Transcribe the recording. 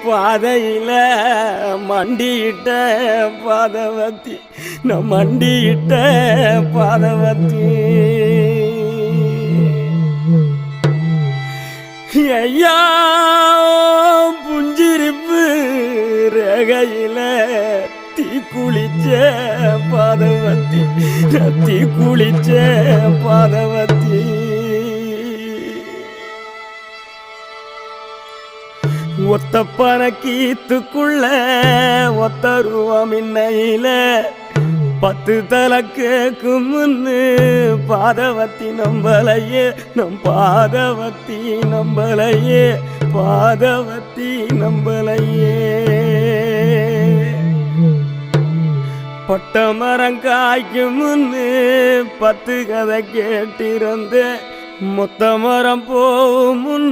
பாதையில மண்டியிட்ட பாதவத்தி நான் மண்டியிட்ட பாதவத்தி ஐயா புஞ்சிருப்பு ரகையில தீ குளிச்ச பாதவத்தி தீ குளிச்ச பாதவத்தி ஒத்த பணக்கீத்துக்குள்ள ஒத்த ரூபம் இன்னையில 10 தலை கேக்கும் முன்னு பாதவத்தி நம்பலையே நம் பாதவத்தி நம்பலையே பாதவத்தி நம்பலையே பட்ட மரம் காய்க்கும் முன்னு 10 கதை கேட்டிருந்தேன் மொத்த மரம் போகும் முன்